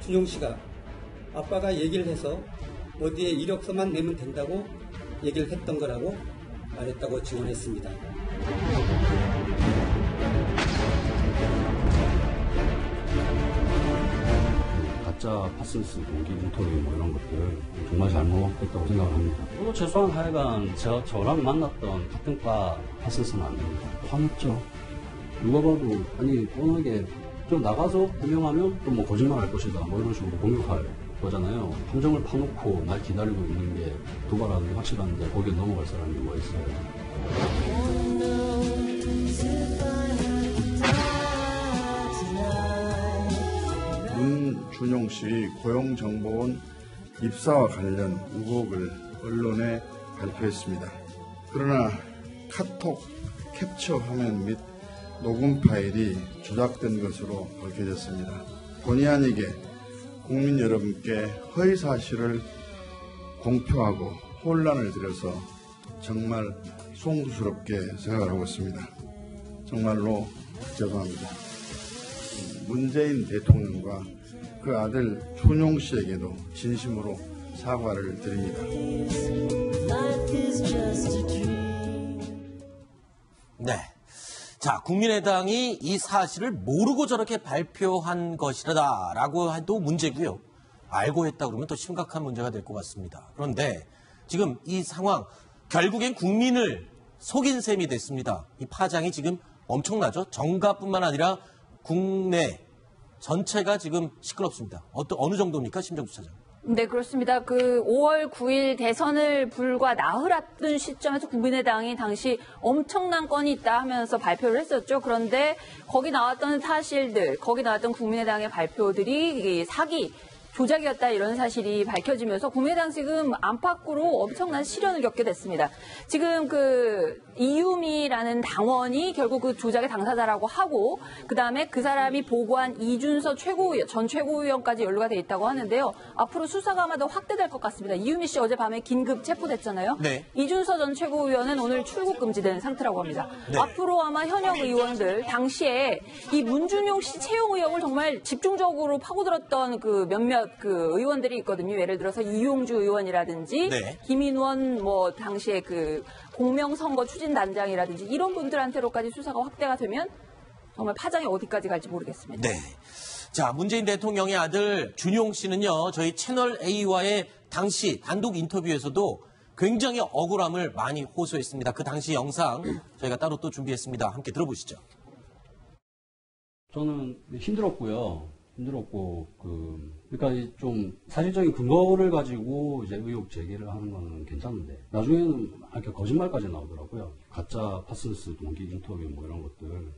준용 씨가 아빠가 얘기를 해서 어디에 이력서만 내면 된다고 얘기를 했던 거라고 말했다고 증언했습니다. 가짜 파슨스 동기 인터뷰 뭐 이런 것들 정말 잘못했다고 생각을 합니다. 최소한 하여간 저랑 만났던 같은 과 파슨스는 아닙니다. 화났죠. 누가 봐도 아니 뻔하게 좀 나가서 해명하면 또 뭐 거짓말 할 것이다 뭐 이런 식으로 공격할 거잖아요. 함정을 파놓고 날 기다리고 있는 게 도발하는 게 확실한데 거기에 넘어갈 사람이 뭐 있어요. 문준용 씨 고용정보원 입사와 관련 의혹을 언론에 발표했습니다. 그러나 카톡 캡처 화면 및 녹음 파일이 조작된 것으로 밝혀졌습니다. 본의 아니게 국민 여러분께 허위 사실을 공표하고 혼란을 드려서 정말 송구스럽게 생각을 하고 있습니다. 정말로 죄송합니다. 문재인 대통령과 그 아들 준용 씨에게도 진심으로 사과를 드립니다. 네. 자, 국민의당이 이 사실을 모르고 저렇게 발표한 것이라고 해도 문제고요. 알고 했다 그러면 더 심각한 문제가 될 것 같습니다. 그런데 지금 이 상황 결국엔 국민을 속인 셈이 됐습니다. 이 파장이 지금 엄청나죠. 정가뿐만 아니라 국내 전체가 지금 시끄럽습니다. 어느 정도입니까, 심정주 차장? 네, 그렇습니다. 5월 9일 대선을 불과 나흘 앞둔 시점에서 국민의당이 당시 엄청난 건이 있다 하면서 발표를 했었죠. 그런데 거기 나왔던 사실들, 거기 나왔던 국민의당의 발표들이 사기, 조작이었다 이런 사실이 밝혀지면서 국민의당 지금 안팎으로 엄청난 시련을 겪게 됐습니다. 지금 이유미라는 당원이 결국 그 조작의 당사자라고 하고 그다음에 그 사람이 보고한 이준서 전 최고위원까지 연루가 돼 있다고 하는데요. 앞으로 수사가 아마 더 확대될 것 같습니다. 이유미 씨 어젯밤에 긴급 체포됐잖아요. 네. 이준서 전 최고위원은 오늘 출국 금지된 상태라고 합니다. 네. 앞으로 아마 현역 의원들 당시에 이 문준용 씨 채용 의혹을 정말 집중적으로 파고들었던 몇몇 의원들이 있거든요. 예를 들어서 이용주 의원이라든지 네. 김인원 당시에 공명선거 추진단장이라든지 이런 분들한테로까지 수사가 확대가 되면 정말 파장이 어디까지 갈지 모르겠습니다. 네. 자, 문재인 대통령의 아들 준용 씨는요. 저희 채널 A와의 당시 단독 인터뷰에서도 굉장히 억울함을 많이 호소했습니다. 그 당시 영상 저희가 따로 또 준비했습니다. 함께 들어보시죠. 저는 힘들었고 그러니까 좀 사실적인 근거를 가지고 이제 의혹 제기를 하는 거는 괜찮은데 나중에는 이렇게 거짓말까지 나오더라고요. 가짜 파슨스 동기 인터뷰 뭐 이런 것들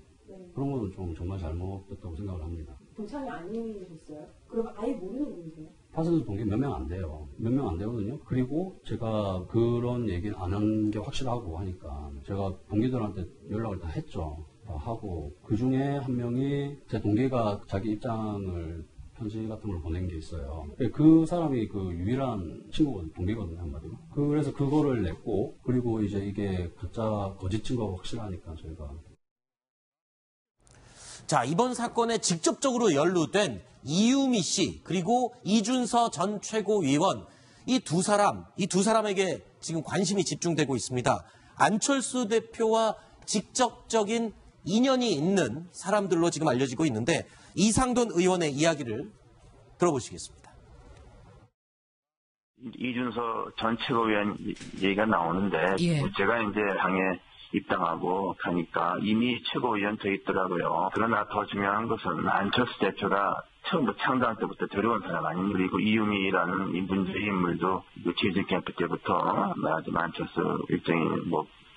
그런 거는 좀 정말 잘못됐다고 생각을 합니다. 경찰이 아니셨어요? 그럼 아예 모르는 분이세요? 파슨스 동기 몇 명 안 돼요. 몇 명 안 되거든요. 그리고 제가 그런 얘기는 안 한 게 확실하고 하니까 제가 동기들한테 연락을 다 했죠. 하고 그 중에 한 명이 제 동기가 자기 입장을 편지 같은 걸 보낸 게 있어요. 그 사람이 유일한 친구거든요. 동기거든요, 한마디로. 그래서 그거를 냈고 그리고 이제 이게 가짜 거짓 증거가 확실하니까 저희가. 자, 이번 사건에 직접적으로 연루된 이유미 씨 그리고 이준서 전 최고위원 이 두 사람에게 지금 관심이 집중되고 있습니다. 안철수 대표와 직접적인 인연이 있는 사람들로 지금 알려지고 있는데 이상돈 의원의 이야기를 들어보시겠습니다. 이준서 전 최고위원 얘기가 나오는데 제가 이제 당에 입당하고 가니까 이미 최고위원 돼 있더라고요. 그러나 더 중요한 것은 안철수 대표가 처음부터 창당 때부터 데려온 사람 아닙니까? 그리고 이유미라는 이 문제의 인물도 지지 캠프 때부터 말하자면 안철수 일종의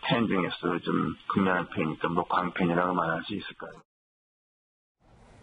팬 중에서 좀 극렬한 팬이니까 광팬이라고 말할 수 있을까요?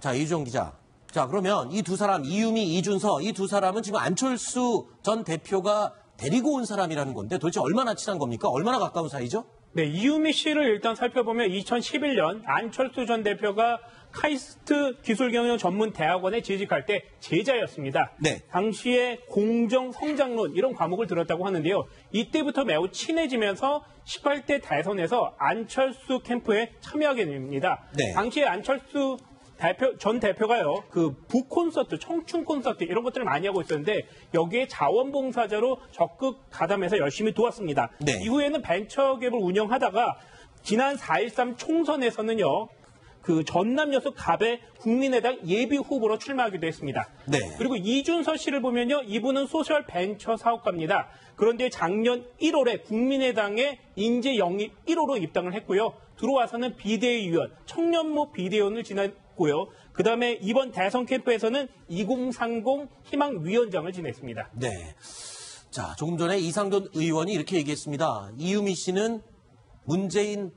자, 이주정 기자. 자, 그러면 이 두 사람, 이유미, 이준서, 이 두 사람은 지금 안철수 전 대표가 데리고 온 사람이라는 건데 도대체 얼마나 친한 겁니까? 얼마나 가까운 사이죠? 네, 이유미 씨를 일단 살펴보면 2011년 안철수 전 대표가 카이스트 기술경영전문대학원에 재직할 때 제자였습니다. 네. 당시에 공정 성장론 이런 과목을 들었다고 하는데요. 이때부터 매우 친해지면서 18대 대선에서 안철수 캠프에 참여하게 됩니다. 네. 당시에 안철수 전 대표가요, 그 북콘서트, 청춘 콘서트 이런 것들을 많이 하고 있었는데 여기에 자원봉사자로 적극 가담해서 열심히 도왔습니다. 네. 이후에는 벤처기업을 운영하다가 지난 4.13 총선에서는요, 그 전남 여수 갑의 국민의당 예비 후보로 출마하기도 했습니다. 네. 그리고 이준서 씨를 보면요, 이분은 소셜 벤처 사업가입니다. 그런데 작년 1월에 국민의당에 인재 영입 1호로 입당을 했고요. 들어와서는 비대위원, 청년모 비대위원을 지냈고요. 그 다음에 이번 대선 캠프에서는 2030 희망위원장을 지냈습니다. 네. 자, 조금 전에 이상돈 의원이 이렇게 얘기했습니다. 이유미 씨는 문재인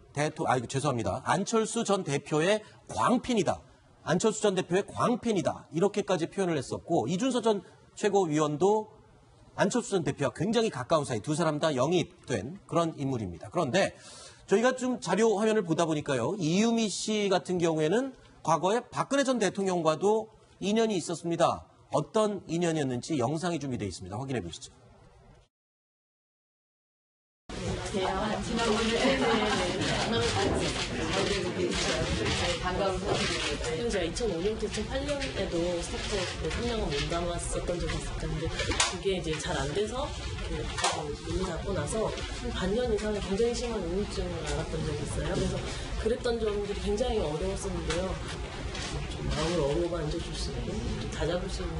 죄송합니다. 안철수 전 대표의 광팬이다. 안철수 전 대표의 광팬이다. 이렇게까지 표현을 했었고, 이준서 전 최고위원도 안철수 전 대표와 굉장히 가까운 사이, 두 사람 다 영입된 그런 인물입니다. 그런데 저희가 좀 자료 화면을 보다 보니까요, 이유미 씨 같은 경우에는 과거에 박근혜 전 대통령과도 인연이 있었습니다. 어떤 인연이었는지 영상이 준비되어 있습니다. 확인해 보시죠. 제가 2005년부터 2008년에도 스타트업 3년간 몸담았었던 적이 있었는데 그게 이제 잘 안 돼서 문을 닫고 나서 한 반년 이상 굉장히 심한 우울증을 앓았던 적이 있어요. 그래서 그랬던 점들이 굉장히 어려웠었는데요. 좀 마음을 어루만져 앉아줄 수 있는, 좀 다잡을 수 있는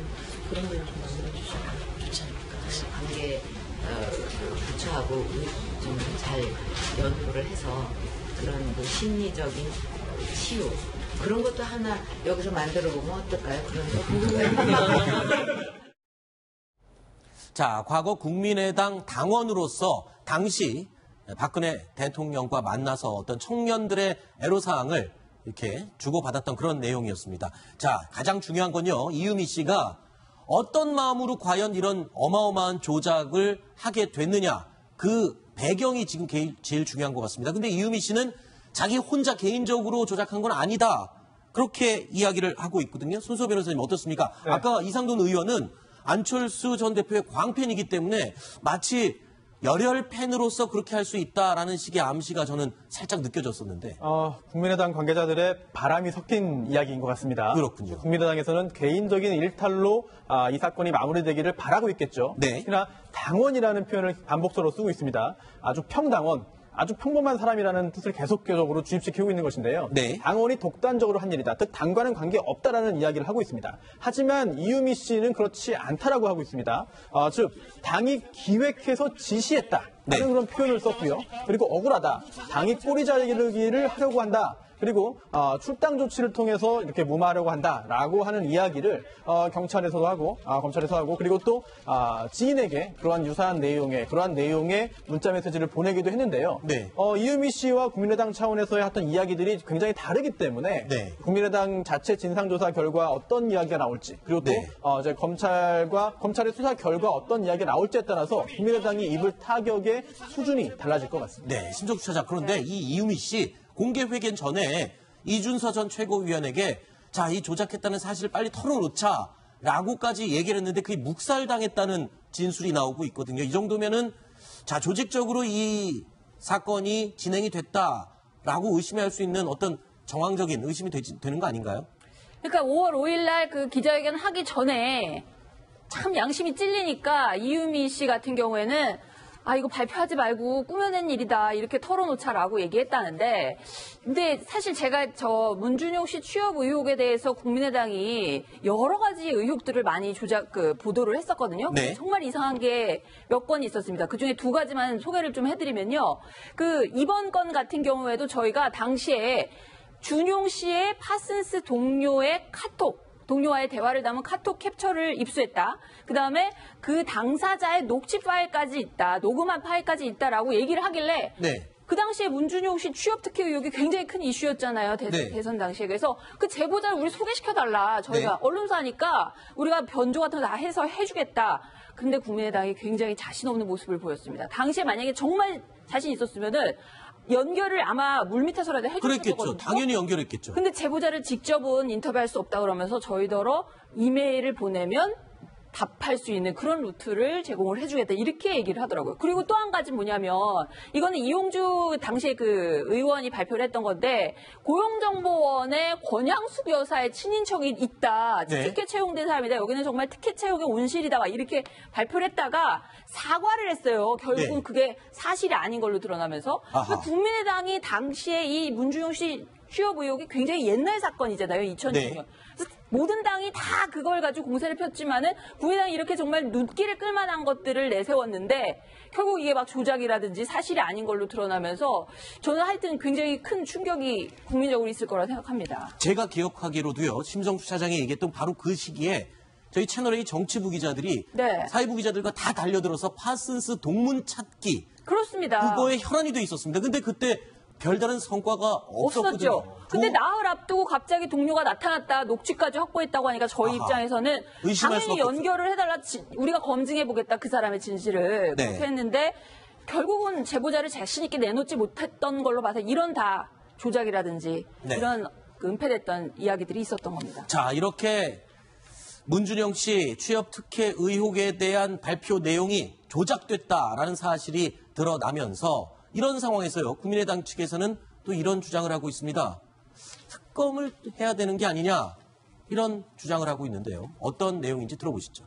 그런 데를 좀 만들어주시면 좋지 않을까. 사실 관계 부처하고 좀 잘 연구를 해서 그런 그 심리적인 치유 그런 것도 하나 여기서 만들어 보면 어떨까요? 그런 거. 자, 과거 국민의당 당원으로서 당시 박근혜 대통령과 만나서 어떤 청년들의 애로사항을 이렇게 주고받았던 그런 내용이었습니다. 자, 가장 중요한 건요, 이유미 씨가 어떤 마음으로 과연 이런 어마어마한 조작을 하게 됐느냐, 그 배경이 지금 제일 중요한 것 같습니다. 근데 이유미 씨는 자기 혼자 개인적으로 조작한 건 아니다, 그렇게 이야기를 하고 있거든요. 손수호 변호사님 어떻습니까? 네. 아까 이상돈 의원은 안철수 전 대표의 광팬이기 때문에 마치 열혈 팬으로서 그렇게 할 수 있다라는 식의 암시가 저는 살짝 느껴졌었는데. 국민의당 관계자들의 바람이 섞인 이야기인 것 같습니다. 그렇군요. 국민의당에서는 개인적인 일탈로 이 사건이 마무리되기를 바라고 있겠죠. 네. 그러나 당원이라는 표현을 반복적으로 쓰고 있습니다. 아주 평당원, 아주 평범한 사람이라는 뜻을 계속적으로 주입시키고 있는 것인데요. 네. 당원이 독단적으로 한 일이다. 즉 당과는 관계없다라는 이야기를 하고 있습니다. 하지만 이유미 씨는 그렇지 않다라고 하고 있습니다. 즉 당이 기획해서 지시했다. 라는 그런 표현을 썼고요. 그리고 억울하다. 당이 꼬리 자르기를 하려고 한다. 그리고 출당 조치를 통해서 이렇게 무마하려고 한다라고 하는 이야기를 경찰에서도 하고 검찰에서 하고, 그리고 또 지인에게 그러한 유사한 내용의 문자 메시지를 보내기도 했는데요. 네. 이유미 씨와 국민의당 차원에서의 어떤 이야기들이 굉장히 다르기 때문에 네. 국민의당 자체 진상조사 결과 어떤 이야기가 나올지, 그리고 또 네. 이제 검찰의 수사 결과 어떤 이야기가 나올지에 따라서 국민의당이 입을 타격의 수준이 달라질 것 같습니다. 네, 심정수 차장. 그런데 이 이유미 씨 공개 회견 전에 이준서 전 최고위원에게 자, 이 조작했다는 사실을 빨리 털어놓자라고까지 얘기를 했는데 그게 묵살당했다는 진술이 나오고 있거든요. 이 정도면은 자, 조직적으로 이 사건이 진행이 됐다라고 의심할 수 있는 어떤 정황적인 의심이 되는 거 아닌가요? 그러니까 5월 5일 날 그 기자회견 하기 전에 참 양심이 찔리니까 이유미 씨 같은 경우에는 이거 발표하지 말고 꾸며낸 일이다, 이렇게 털어놓자라고 얘기했다는데, 근데 사실 제가 저 문준용 씨 취업 의혹에 대해서 국민의당이 여러 가지 의혹들을 많이 보도를 했었거든요. 네. 정말 이상한 게 몇 건 있었습니다. 그중에 두 가지만 소개를 좀 해드리면요. 이번 건 같은 경우에도 저희가 당시에 준용 씨의 파슨스 동료와의 대화를 담은 카톡 캡처를 입수했다. 그다음에 그 당사자의 녹취 파일까지 있다. 녹음한 파일까지 있다라고 얘기를 하길래 네. 그 당시에 문준용 씨 취업 특혜 의혹이 굉장히 큰 이슈였잖아요. 대선 당시에. 그래서 그 제보자를 우리 소개시켜달라. 저희가 네. 언론사니까 우리가 변조 같은 거 다 해서 해주겠다. 근데 국민의당이 굉장히 자신 없는 모습을 보였습니다. 당시에 만약에 정말 자신 있었으면은 연결을 아마 물밑에서라도 해줬을 그랬겠죠. 거거든요. 당연히 연결했겠죠. 근데 제보자를 직접은 인터뷰할 수 없다 그러면서 저희더러 이메일을 보내면 답할 수 있는 그런 루트를 제공을 해주겠다 이렇게 얘기를 하더라고요. 그리고 또 한 가지 뭐냐면 이거는 이용주 당시에 그 의원이 발표를 했던 건데 고용정보원에 권양숙 여사의 친인척이 있다. 네. 티켓 채용된 사람이다. 여기는 정말 티켓 채용의 온실이다. 막 이렇게 발표를 했다가 사과를 했어요. 결국은 네. 그게 사실이 아닌 걸로 드러나면서 그러니까 국민의당이 당시에 이 문준용 씨 취업 의혹이 굉장히 옛날 사건이잖아요. 2006년. 네. 그래서 모든 당이 다 그걸 가지고 공세를 폈지만은 국민의당이 이렇게 정말 눈길을 끌만한 것들을 내세웠는데 결국 이게 막 조작이라든지 사실이 아닌 걸로 드러나면서 저는 하여튼 굉장히 큰 충격이 국민적으로 있을 거라 생각합니다. 제가 기억하기로도요. 심정수 차장이 얘기했던 바로 그 시기에 저희 채널A 정치부 기자들이 네. 사회부 기자들과 다 달려들어서 파슨스 동문 찾기 그렇습니다. 그거에 혈안이 돼 있었습니다. 근데 그때 별다른 성과가 없었거든요. 없었죠. 근데 나흘 앞두고 갑자기 동료가 나타났다, 녹취까지 확보했다고 하니까 저희 입장에서는 의심할 당연히 수밖에 연결을 해달라, 우리가 검증해보겠다, 그 사람의 진실을. 네. 그렇게 했는데 결국은 제보자를 자신 있게 내놓지 못했던 걸로 봐서 이런 다 조작이라든지 네. 이런 그 은폐됐던 이야기들이 있었던 겁니다. 자, 이렇게 문준영 씨 취업 특혜 의혹에 대한 발표 내용이 조작됐다라는 사실이 드러나면서 이런 상황에서요. 국민의당 측에서는 또 이런 주장을 하고 있습니다. 특검을 해야 되는 게 아니냐 이런 주장을 하고 있는데요. 어떤 내용인지 들어보시죠.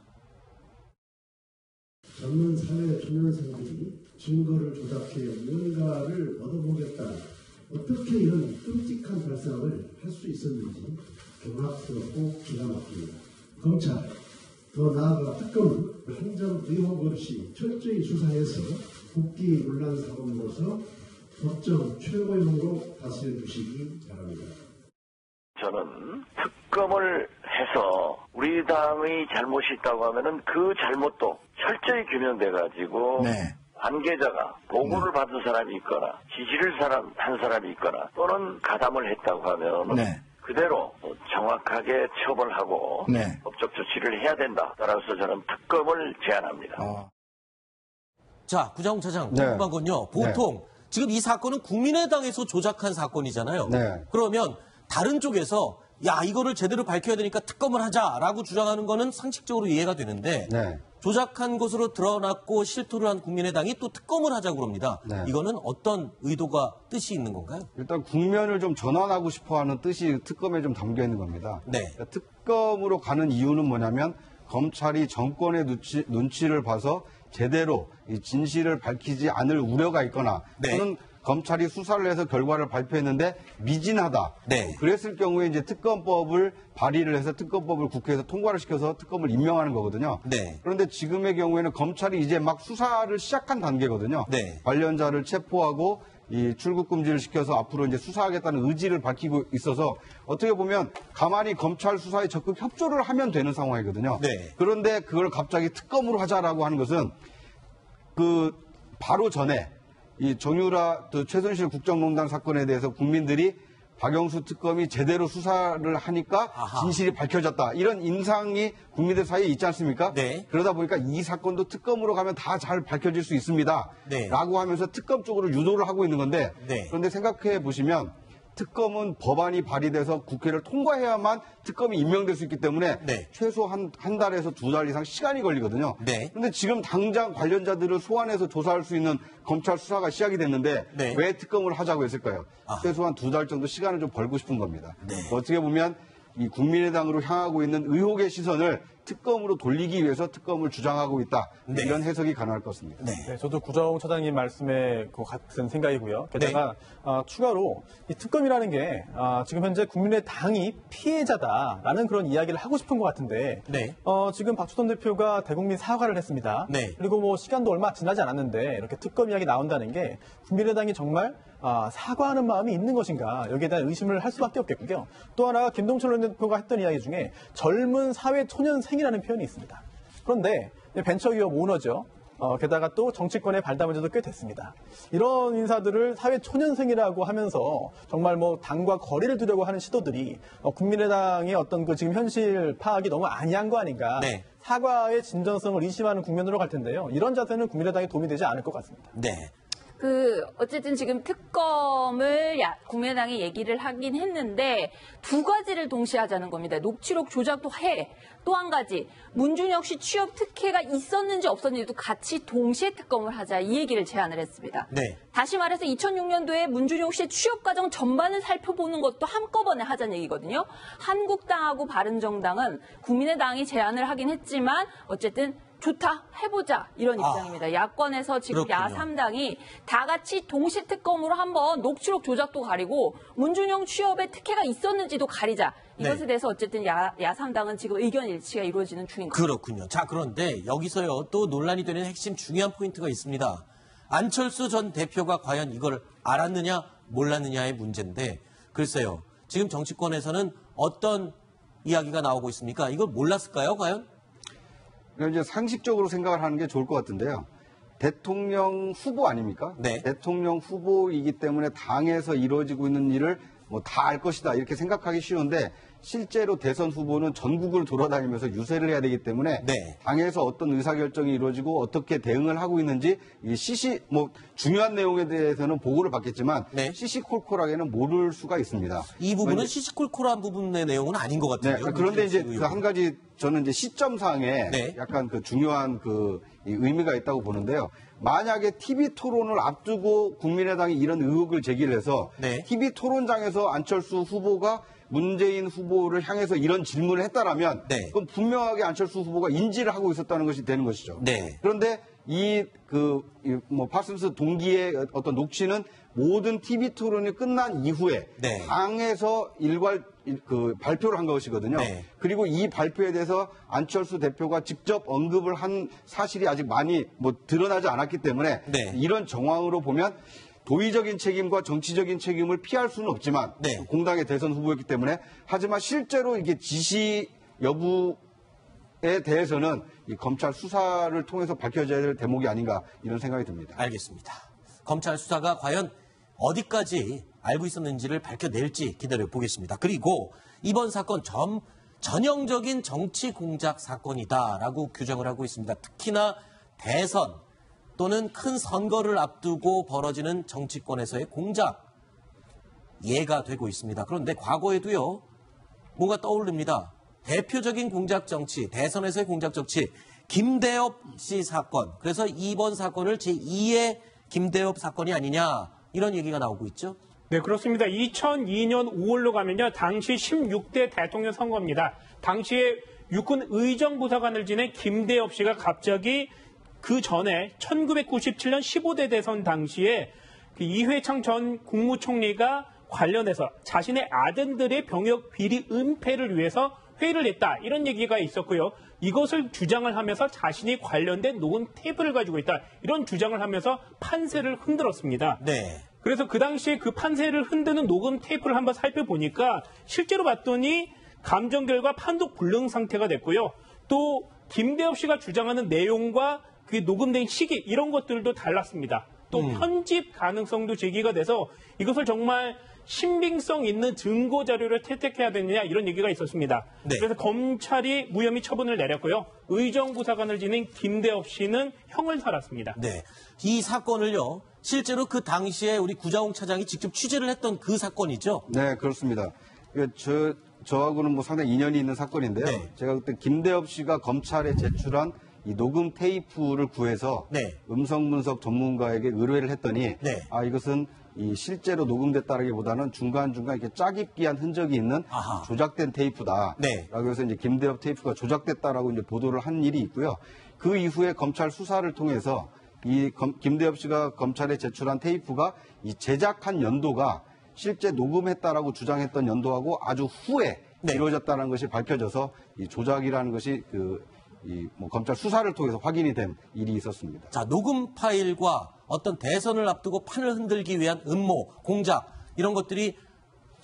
젊은 사회 초년생들이 증거를 조작해 무언가를 얻어보겠다. 어떻게 이런 끔찍한 발상을 할 수 있었는지 경악스럽고 기가 막힙니다. 검찰, 더 나아가 특검은 한 점 의혹 없이 철저히 수사해서 국기 논란 사건으로서 법정 최고형으로 다스려 주시기 바랍니다. 저는 특검을 해서 우리 당의 잘못이 있다고 하면은 그 잘못도 철저히 규명돼가지고 관계자가 보고를 받은 사람이 있거나 지시를 한 사람이 있거나 또는 가담을 했다고 하면 그대로 정확하게 처벌하고 법적 조치를 해야 된다. 따라서 저는 특검을 제안합니다. 자, 구자홍 차장, 궁금한 건요. 보통 지금 이 사건은 국민의당에서 조작한 사건이잖아요. 그러면 다른 쪽에서 야, 이거를 제대로 밝혀야 되니까 특검을 하자라고 주장하는 거는 상식적으로 이해가 되는데 조작한 것으로 드러났고 실토를 한 국민의당이 또 특검을 하자고 그럽니다. 이거는 어떤 의도가 뜻이 있는 건가요? 일단 국면을 좀 전환하고 싶어하는 뜻이 특검에 좀 담겨 있는 겁니다. 그러니까 특검으로 가는 이유는 뭐냐면 검찰이 정권의 눈치를 봐서 제대로 이 진실을 밝히지 않을 우려가 있거나 또는 검찰이 수사를 해서 결과를 발표했는데 미진하다. 그랬을 경우에 이제 특검법을 발의를 해서 특검법을 국회에서 통과를 시켜서 특검을 임명하는 거거든요. 그런데 지금의 경우에는 검찰이 이제 막 수사를 시작한 단계거든요. 관련자를 체포하고 이 출국 금지를 시켜서 앞으로 이제 수사하겠다는 의지를 밝히고 있어서 어떻게 보면 가만히 검찰 수사에 적극 협조를 하면 되는 상황이거든요. 그런데 그걸 갑자기 특검으로 하자라고 하는 것은 그 바로 전에 이 정유라 최순실 국정농단 사건에 대해서 국민들이 박영수 특검이 제대로 수사를 하니까 진실이 밝혀졌다. 이런 인상이 국민들 사이에 있지 않습니까? 그러다 보니까 이 사건도 특검으로 가면 다 잘 밝혀질 수 있습니다. 라고 하면서 특검 쪽으로 유도를 하고 있는 건데 그런데 생각해 보시면 특검은 법안이 발의돼서 국회를 통과해야만 특검이 임명될 수 있기 때문에 최소 한 달에서 2달 이상 시간이 걸리거든요. 그런데 지금 당장 관련자들을 소환해서 조사할 수 있는 검찰 수사가 시작이 됐는데 왜 특검을 하자고 했을까요? 최소한 2달 정도 시간을 좀 벌고 싶은 겁니다. 어떻게 보면 이 국민의당으로 향하고 있는 의혹의 시선을 특검으로 돌리기 위해서 특검을 주장하고 있다. 이런 해석이 가능할 것 같습니다. 저도 구자홍 차장님 말씀에 그 같은 생각이고요. 게다가 추가로 이 특검이라는 게 지금 현재 국민의당이 피해자다라는 그런 이야기를 하고 싶은 것 같은데 지금 박주선 대표가 대국민 사과를 했습니다. 그리고 뭐 시간도 얼마 지나지 않았는데 이렇게 특검 이야기 나온다는 게 국민의당이 정말 사과하는 마음이 있는 것인가 여기에 대한 의심을 할 수밖에 없겠고요. 또 하나 김동철 원내대표가 했던 이야기 중에 젊은 사회 초년생이라는 표현이 있습니다. 그런데 벤처기업 오너죠. 게다가 또 정치권에 발담한 지도 꽤 됐습니다. 이런 인사들을 사회 초년생이라고 하면서 정말 뭐 당과 거리를 두려고 하는 시도들이 국민의당의 어떤 그 지금 현실 파악이 너무 아니한 거 아닌가. 사과의 진정성을 의심하는 국면으로 갈 텐데요. 이런 자세는 국민의당에 도움이 되지 않을 것 같습니다. 어쨌든 지금 특검을 국민의당이 얘기를 하긴 했는데 두 가지를 동시에 하자는 겁니다. 녹취록 조작도 해. 또 한 가지, 문준혁 씨 취업 특혜가 있었는지 없었는지도 같이 동시에 특검을 하자. 이 얘기를 제안을 했습니다. 네. 다시 말해서 2006년도에 문준혁 씨의 취업 과정 전반을 살펴보는 것도 한꺼번에 하자는 얘기거든요. 한국당하고 바른정당은 국민의당이 제안을 하긴 했지만 어쨌든 좋다, 해보자 이런 입장입니다. 야권에서 지금 그렇군요. 야3당이 다 같이 동시 특검으로 한번 녹취록 조작도 가리고 문준영 취업에 특혜가 있었는지도 가리자. 이것에 네. 대해서 어쨌든 야3당은 지금 의견 일치가 이루어지는 중인 거죠. 그렇군요. 자, 그런데 여기서요 또 논란이 되는 핵심 중요한 포인트가 있습니다. 안철수 전 대표가 과연 이걸 알았느냐 몰랐느냐의 문제인데 글쎄요. 지금 정치권에서는 어떤 이야기가 나오고 있습니까? 이걸 몰랐을까요, 과연? 이제 상식적으로 생각을 하는 게 좋을 것 같은데요. 대통령 후보 아닙니까? 네. 대통령 후보이기 때문에 당에서 이루어지고 있는 일을 뭐 다 알 것이다 이렇게 생각하기 쉬운데 실제로 대선 후보는 전국을 돌아다니면서 유세를 해야 되기 때문에 네. 당에서 어떤 의사결정이 이루어지고 어떻게 대응을 하고 있는지 이 중요한 내용에 대해서는 보고를 받겠지만 네. 시시콜콜하게는 모를 수가 있습니다. 이 부분은 시시콜콜한 부분의 내용은 아닌 것 같은데요. 네, 그런데 이제 그 한 가지 저는 이제 시점상에 네. 약간 그 중요한 이 의미가 있다고 보는데요. 만약에 TV 토론을 앞두고 국민의당이 이런 의혹을 제기를 해서 네. TV 토론장에서 안철수 후보가 문재인 후보를 향해서 이런 질문을 했다라면 네. 그럼 분명하게 안철수 후보가 인지를 하고 있었다는 것이 되는 것이죠. 네. 그런데 파슨스 동기의 어떤 녹취는 모든 TV 토론이 끝난 이후에 네. 당에서 발표를 한 것이거든요. 네. 그리고 이 발표에 대해서 안철수 대표가 직접 언급을 한 사실이 아직 많이 드러나지 않았기 때문에 네. 이런 정황으로 보면 도의적인 책임과 정치적인 책임을 피할 수는 없지만 네. 공당의 대선 후보였기 때문에 하지만 실제로 이게 지시 여부에 대해서는 이 검찰 수사를 통해서 밝혀져야 될 대목이 아닌가 이런 생각이 듭니다. 알겠습니다. 검찰 수사가 과연 어디까지 알고 있었는지를 밝혀낼지 기다려보겠습니다. 그리고 이번 사건 전형적인 정치 공작 사건이다라고 규정을 하고 있습니다. 특히나 대선 또는 큰 선거를 앞두고 벌어지는 정치권에서의 공작 예가 되고 있습니다. 그런데 과거에도요. 뭔가 떠오릅니다. 대표적인 공작 정치, 대선에서의 공작 정치, 김대엽 씨 사건. 그래서 이번 사건을 제2의 김대엽 사건이 아니냐 이런 얘기가 나오고 있죠. 네, 그렇습니다. 2002년 5월로 가면요. 당시 16대 대통령 선거입니다. 당시에 육군 의정부사관을 지낸 김대엽 씨가 갑자기 그 전에 1997년 15대 대선 당시에 이회창 전 국무총리가 관련해서 자신의 아들들의 병역 비리 은폐를 위해서 회의를 했다. 이런 얘기가 있었고요. 이것을 주장을 하면서 자신이 관련된 녹음 테이프를 가지고 있다. 이런 주장을 하면서 판세를 흔들었습니다. 네. 그래서 그 당시에 그 판세를 흔드는 녹음 테이프를 한번 살펴보니까 실제로 봤더니 감정 결과 판독 불능 상태가 됐고요. 또 김대엽 씨가 주장하는 내용과 그 녹음된 시기 이런 것들도 달랐습니다. 또 편집 가능성도 제기가 돼서 이것을 정말 신빙성 있는 증거 자료를 채택해야 되느냐 이런 얘기가 있었습니다. 네. 그래서 검찰이 무혐의 처분을 내렸고요. 의정부사관을 지낸 김대엽 씨는 형을 살았습니다. 네, 이 사건을요. 실제로 그 당시에 우리 구자홍 차장이 직접 취재를 했던 그 사건이죠? 네, 그렇습니다. 저하고는 상당히 인연이 있는 사건인데요. 네. 제가 그때 김대엽 씨가 검찰에 제출한 이 녹음 테이프를 구해서 네. 음성 분석 전문가에게 의뢰를 했더니 네. 이것은 이 실제로 녹음됐다라기보다는 중간중간 이렇게 짜깁기한 흔적이 있는 조작된 테이프다. 네. 라고 해서 이제 김대엽 테이프가 조작됐다라고 이제 보도를 한 일이 있고요. 그 이후에 검찰 수사를 통해서 김대엽 씨가 검찰에 제출한 테이프가 이 제작한 연도가 실제 녹음했다라고 주장했던 연도하고 아주 후에 이루어졌다는 것이 밝혀져서 이 조작이라는 것이 검찰 수사를 통해서 확인이 된 일이 있었습니다. 자, 녹음 파일과 어떤 대선을 앞두고 판을 흔들기 위한 음모, 공작 이런 것들이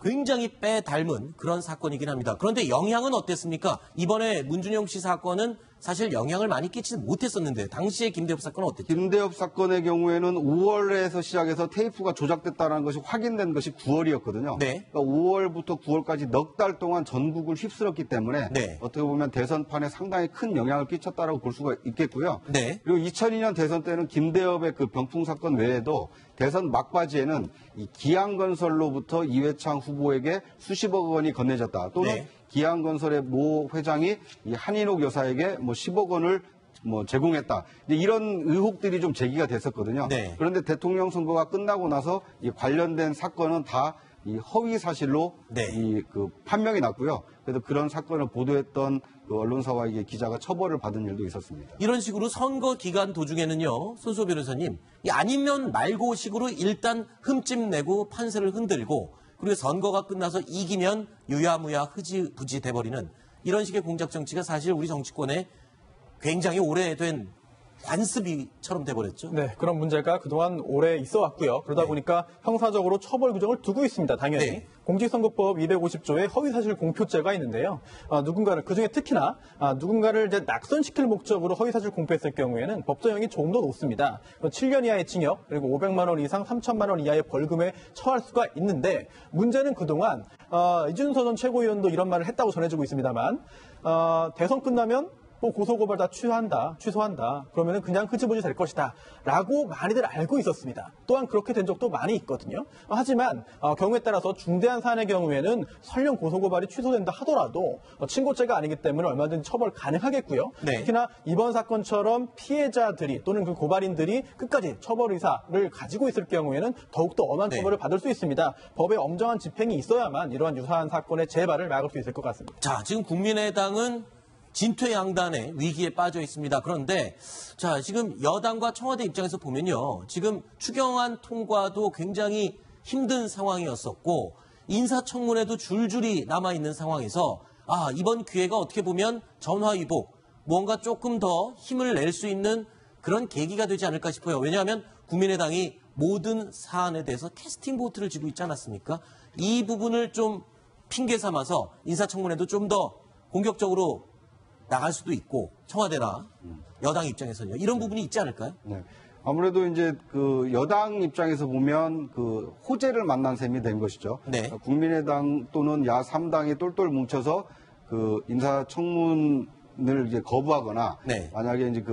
굉장히 빼닮은 그런 사건이긴 합니다. 그런데 영향은 어땠습니까? 이번에 문준영 씨 사건은 사실 영향을 많이 끼치지 못했었는데 당시에 김대엽 사건은 어땠죠? 김대엽 사건의 경우에는 5월에서 시작해서 테이프가 조작됐다는 것이 확인된 것이 9월이었거든요. 네. 그러니까 5월부터 9월까지 넉 달 동안 전국을 휩쓸었기 때문에 네. 어떻게 보면 대선판에 상당히 큰 영향을 끼쳤다라고 볼 수가 있겠고요. 네. 그리고 2002년 대선 때는 김대엽의 그 병풍 사건 외에도 대선 막바지에는 이 기양건설로부터 이회창 후보에게 수십억 원이 건네졌다. 또는 네. 기양건설의 모 회장이 이 한인옥 여사에게 뭐 10억 원을 제공했다. 이런 의혹들이 좀 제기가 됐었거든요. 네. 그런데 대통령 선거가 끝나고 나서 이 관련된 사건은 다 이 허위 사실로 판명이 났고요. 그래서 그런 사건을 보도했던 그 언론사와 이게 기자가 처벌을 받은 일도 있었습니다. 이런 식으로 선거 기간 도중에는요, 손수호 변호사님, 이 아니면 말고 식으로 일단 흠집 내고 판세를 흔들고 그리고 선거가 끝나서 이기면 유야무야 흐지부지 돼버리는 이런 식의 공작 정치가 사실 우리 정치권에 굉장히 오래된 관습이처럼 돼버렸죠. 네, 그런 문제가 그동안 오래 있어 왔고요. 그러다 보니까 형사적으로 처벌 규정을 두고 있습니다. 당연히. 네. 공직선거법 250조에 허위사실 공표죄가 있는데요. 누군가를 그중에 특히나 누군가를 이제 낙선시킬 목적으로 허위사실 공표했을 경우에는 법정형이 조금 더 높습니다. 7년 이하의 징역 그리고 500만 원 이상 3천만 원 이하의 벌금에 처할 수가 있는데 문제는 그동안 이준석 전 최고위원도 이런 말을 했다고 전해지고 있습니다만 대선 끝나면 고소고발 다 취소한다. 그러면은 그냥 흐지부지 될 것이다. 라고 많이들 알고 있었습니다. 또한 그렇게 된 적도 많이 있거든요. 하지만 경우에 따라서 중대한 사안의 경우에는 설령 고소고발이 취소된다 하더라도 친고죄가 아니기 때문에 얼마든지 처벌 가능하겠고요. 네. 특히나 이번 사건처럼 피해자들이 또는 그 고발인들이 끝까지 처벌 의사를 가지고 있을 경우에는 더욱더 엄한 처벌을 받을 수 있습니다. 법의 엄정한 집행이 있어야만 이러한 유사한 사건의 재발을 막을 수 있을 것 같습니다. 자, 지금 국민의당은 진퇴양단의 위기에 빠져 있습니다. 그런데 자, 지금 여당과 청와대 입장에서 보면요. 지금 추경안 통과도 굉장히 힘든 상황이었었고 인사청문회도 줄줄이 남아있는 상황에서 이번 기회가 어떻게 보면 전화위복, 뭔가 조금 더 힘을 낼 수 있는 그런 계기가 되지 않을까 싶어요. 왜냐하면 국민의당이 모든 사안에 대해서 캐스팅 보트를 쥐고 있지 않았습니까? 이 부분을 좀 핑계 삼아서 인사청문회도 좀 더 공격적으로 나갈 수도 있고 청와대나 여당 입장에서는요. 이런 부분이 있지 않을까요? 네. 아무래도 이제 그 여당 입장에서 보면 그 호재를 만난 셈이 된 것이죠. 네. 국민의당 또는 야3당이 똘똘 뭉쳐서 그 인사청문을 이제 거부하거나 네. 만약에 이제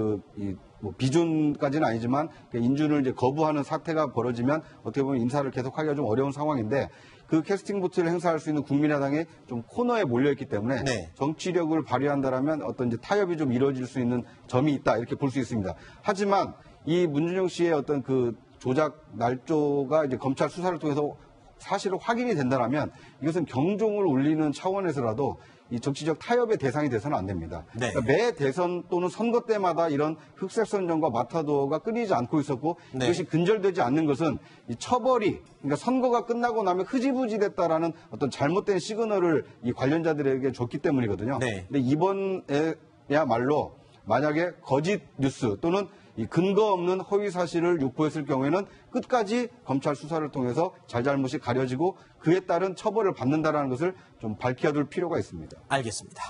비준까지는 아니지만 인준을 이제 거부하는 사태가 벌어지면 어떻게 보면 인사를 계속하기가 좀 어려운 상황인데 그 캐스팅 보트를 행사할 수 있는 국민의당이 좀 코너에 몰려있기 때문에 네. 정치력을 발휘한다라면 어떤 이제 타협이 좀 이루어질 수 있는 점이 있다 이렇게 볼 수 있습니다. 하지만 이 문준영 씨의 어떤 그 조작 날조가 이제 검찰 수사를 통해서 사실은 확인이 된다라면 이것은 경종을 울리는 차원에서라도 이 정치적 타협의 대상이 돼서는 안 됩니다. 네. 그러니까 매 대선 또는 선거 때마다 이런 흑색선전과 마타도어가 끊이지 않고 있었고 네. 이것이 근절되지 않는 것은 이 처벌이 그러니까 선거가 끝나고 나면 흐지부지 됐다라는 어떤 잘못된 시그널을 이 관련자들에게 줬기 때문이거든요. 네. 근데 이번에야말로 만약에 거짓 뉴스 또는 이 근거 없는 허위 사실을 유포했을 경우에는 끝까지 검찰 수사를 통해서 잘잘못이 가려지고 그에 따른 처벌을 받는다라는 것을 좀 밝혀둘 필요가 있습니다. 알겠습니다.